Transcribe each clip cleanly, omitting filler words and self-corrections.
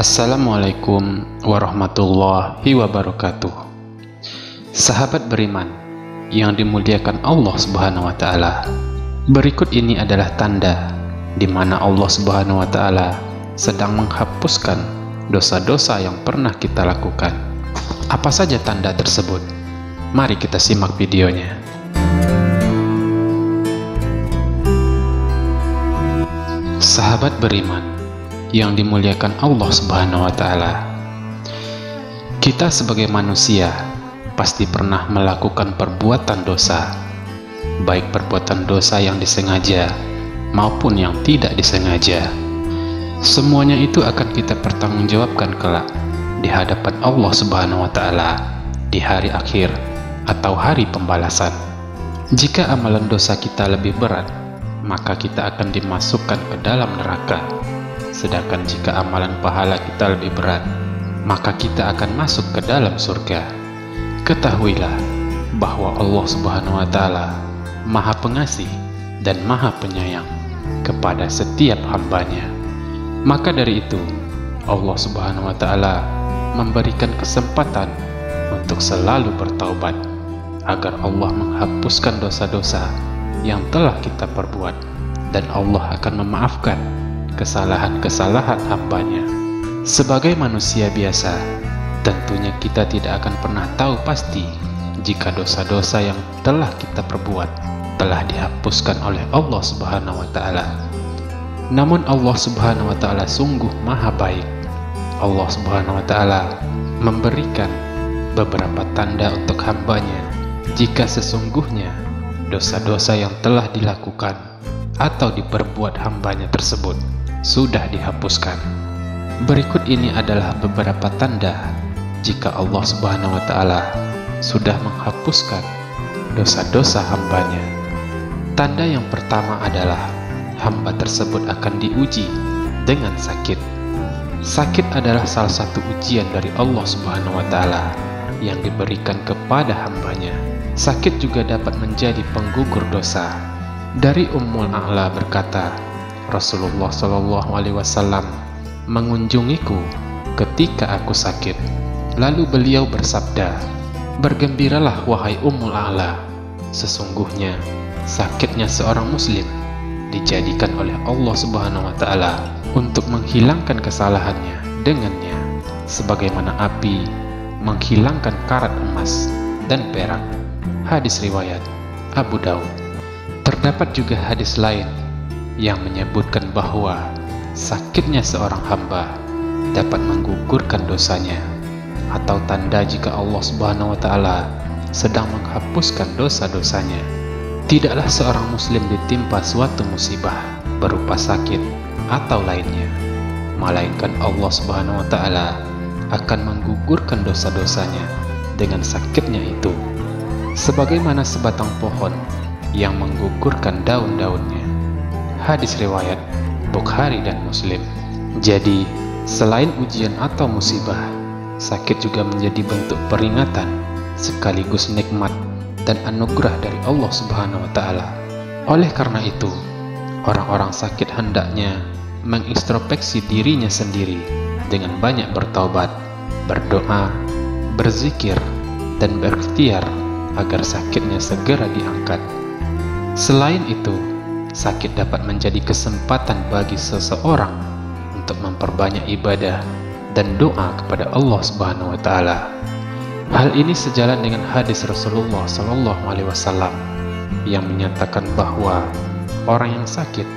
Assalamualaikum warahmatullahi wabarakatuh. Sahabat beriman yang dimuliakan Allah Subhanahu wa taala. Berikut ini adalah tanda di mana Allah Subhanahu wa taala sedang menghapuskan dosa-dosa yang pernah kita lakukan. Apa saja tanda tersebut? Mari kita simak videonya. Sahabat beriman yang dimuliakan Allah Subhanahu wa taala. Kita sebagai manusia pasti pernah melakukan perbuatan dosa, baik perbuatan dosa yang disengaja maupun yang tidak disengaja. Semuanya itu akan kita pertanggungjawabkan kelak di hadapan Allah Subhanahu wa taala di hari akhir atau hari pembalasan. Jika amalan dosa kita lebih berat, maka kita akan dimasukkan ke dalam neraka. Sedangkan jika amalan pahala kita lebih berat, maka kita akan masuk ke dalam surga. Ketahuilah bahwa Allah Subhanahu wa taala Maha Pengasih dan Maha Penyayang kepada setiap hambanya. Maka dari itu, Allah Subhanahu wa taala memberikan kesempatan untuk selalu bertaubat agar Allah menghapuskan dosa-dosa yang telah kita perbuat, dan Allah akan memaafkan kesalahan-kesalahan hambanya. Sebagai manusia biasa, tentunya kita tidak akan pernah tahu pasti jika dosa-dosa yang telah kita perbuat telah dihapuskan oleh Allah Subhanahu wa taala. Namun Allah Subhanahu wa taala sungguh maha baik. Allah Subhanahu wa taala memberikan beberapa tanda untuk hambanya jika sesungguhnya dosa-dosa yang telah dilakukan atau diperbuat hambanya tersebut sudah dihapuskan. Berikut ini adalah beberapa tanda jika Allah Subhanahu wa taala sudah menghapuskan dosa-dosa hambanya. Tanda yang pertama adalah hamba tersebut akan diuji dengan sakit. Sakit adalah salah satu ujian dari Allah Subhanahu wa taala yang diberikan kepada hambanya. Sakit juga dapat menjadi penggugur dosa. Dari Ummul A'la berkata, Rasulullah Shallallahu Alaihi Wasallam mengunjungiku ketika aku sakit. Lalu beliau bersabda, "Bergembiralah wahai Ummul A'la, sesungguhnya sakitnya seorang muslim dijadikan oleh Allah Subhanahu wa taala untuk menghilangkan kesalahannya dengannya, sebagaimana api menghilangkan karat emas dan perak." Hadis riwayat Abu Daud. Terdapat juga hadis lain yang menyebutkan bahwa sakitnya seorang hamba dapat menggugurkan dosanya, atau tanda jika Allah Subhanahu wa taala sedang menghapuskan dosa-dosanya. Tidaklah seorang muslim ditimpa suatu musibah berupa sakit atau lainnya, melainkan Allah Subhanahu wa taala akan menggugurkan dosa-dosanya dengan sakitnya itu, sebagaimana sebatang pohon yang menggugurkan daun-daunnya. Hadis riwayat Bukhari dan Muslim. Jadi, selain ujian atau musibah, sakit juga menjadi bentuk peringatan sekaligus nikmat dan anugerah dari Allah Subhanahu wa taala. Oleh karena itu, orang-orang sakit hendaknya mengintrospeksi dirinya sendiri dengan banyak bertaubat, berdoa, berzikir, dan berikhtiar agar sakitnya segera diangkat. Selain itu, sakit dapat menjadi kesempatan bagi seseorang untuk memperbanyak ibadah dan doa kepada Allah Subhanahu wa taala. Hal ini sejalan dengan hadis Rasulullah Shallallahu alaihi wasallam yang menyatakan bahwa orang yang sakit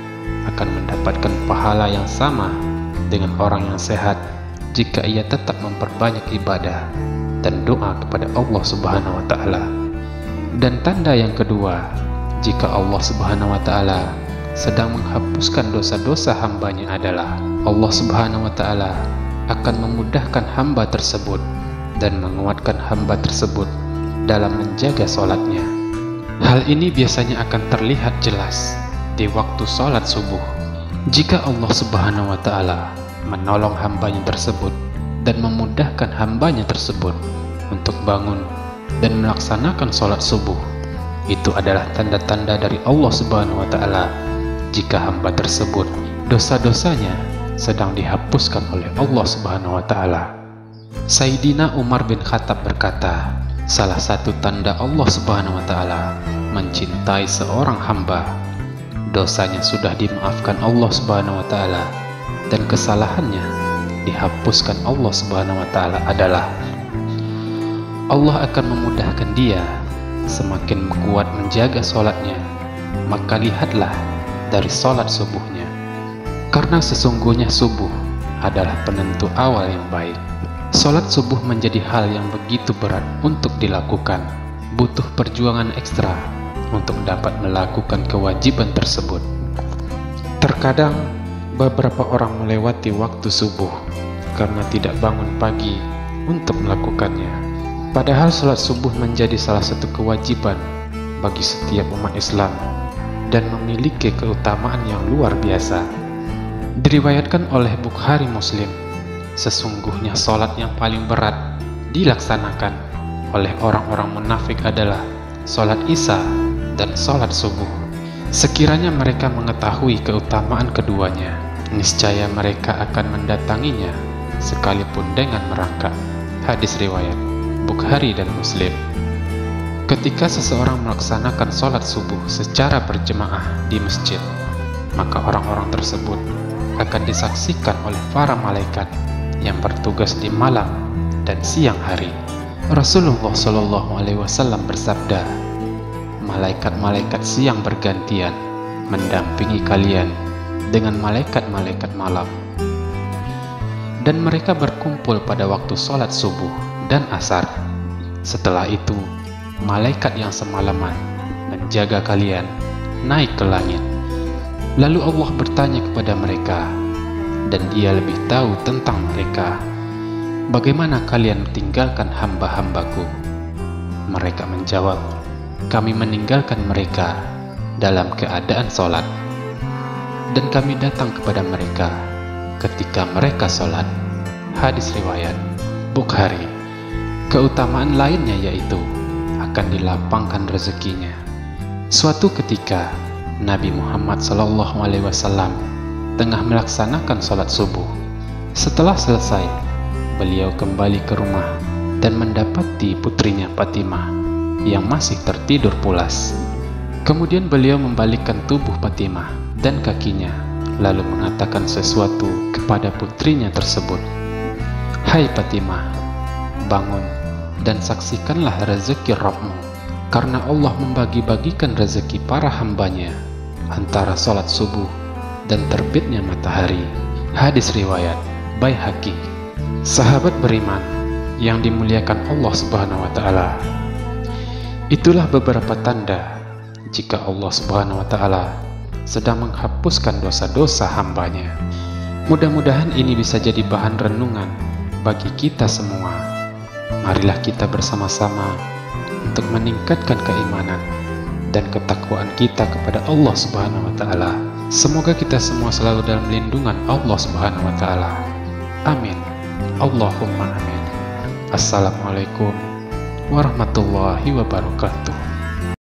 akan mendapatkan pahala yang sama dengan orang yang sehat jika ia tetap memperbanyak ibadah dan doa kepada Allah Subhanahu wa taala. Dan tanda yang kedua, jika Allah Subhanahu wa taala sedang menghapuskan dosa-dosa hambanya adalah Allah Subhanahu wa taala akan memudahkan hamba tersebut dan menguatkan hamba tersebut dalam menjaga sholatnya. Hal ini biasanya akan terlihat jelas di waktu sholat subuh. Jika Allah Subhanahu wa taala menolong hambanya tersebut dan memudahkan hambanya tersebut untuk bangun dan melaksanakan sholat subuh, itu adalah tanda-tanda dari Allah Subhanahu wa taala jika hamba tersebut dosa-dosanya sedang dihapuskan oleh Allah Subhanahu wa Ta'ala. Sayyidina Umar bin Khattab berkata, salah satu tanda Allah Subhanahu wa Ta'ala mencintai seorang hamba, dosanya sudah dimaafkan Allah Subhanahu wa Ta'ala dan kesalahannya dihapuskan Allah Subhanahu wa Ta'ala adalah Allah akan memudahkan dia semakin kuat menjaga sholatnya. Maka lihatlah dari sholat subuhnya, karena sesungguhnya subuh adalah penentu awal yang baik. Sholat subuh menjadi hal yang begitu berat untuk dilakukan, butuh perjuangan ekstra untuk dapat melakukan kewajiban tersebut. Terkadang beberapa orang melewati waktu subuh karena tidak bangun pagi untuk melakukannya. Padahal sholat subuh menjadi salah satu kewajiban bagi setiap umat Islam dan memiliki keutamaan yang luar biasa. Diriwayatkan oleh Bukhari Muslim, sesungguhnya sholat yang paling berat dilaksanakan oleh orang-orang munafik adalah sholat Isya dan sholat subuh. Sekiranya mereka mengetahui keutamaan keduanya, niscaya mereka akan mendatanginya sekalipun dengan merangkak. Hadis riwayat Bukhari dan Muslim. Ketika seseorang melaksanakan sholat subuh secara berjemaah di masjid, maka orang-orang tersebut akan disaksikan oleh para malaikat yang bertugas di malam dan siang hari. Rasulullah Shallallahu Alaihi Wasallam bersabda, malaikat-malaikat siang bergantian mendampingi kalian dengan malaikat-malaikat malam, dan mereka berkumpul pada waktu sholat subuh dan asar. Setelah itu, malaikat yang semalaman menjaga kalian naik ke langit. Lalu Allah bertanya kepada mereka, dan Dia lebih tahu tentang mereka, bagaimana kalian meninggalkan hamba-hambaku? Mereka menjawab, kami meninggalkan mereka dalam keadaan sholat, dan kami datang kepada mereka ketika mereka sholat. Hadis riwayat Bukhari. Keutamaan lainnya yaitu akan dilapangkan rezekinya. Suatu ketika Nabi Muhammad SAW tengah melaksanakan sholat subuh. Setelah selesai, beliau kembali ke rumah dan mendapati putrinya Fatimah yang masih tertidur pulas. Kemudian beliau membalikkan tubuh Fatimah dan kakinya, lalu mengatakan sesuatu kepada putrinya tersebut. Hai Fatimah, bangun dan saksikanlah rezeki Rabbmu, karena Allah membagi-bagikan rezeki para hambanya antara sholat subuh dan terbitnya matahari. Hadis riwayat Baihaqi. Sahabat beriman yang dimuliakan Allah Subhanahu wa Ta'ala, itulah beberapa tanda jika Allah Subhanahu wa Ta'ala sedang menghapuskan dosa-dosa hambanya. Mudah-mudahan ini bisa jadi bahan renungan bagi kita semua. Marilah kita bersama-sama untuk meningkatkan keimanan dan ketakwaan kita kepada Allah Subhanahu wa Ta'ala. Semoga kita semua selalu dalam lindungan Allah Subhanahu wa Ta'ala. Amin. Allahumma amin. Assalamualaikum warahmatullahi wabarakatuh.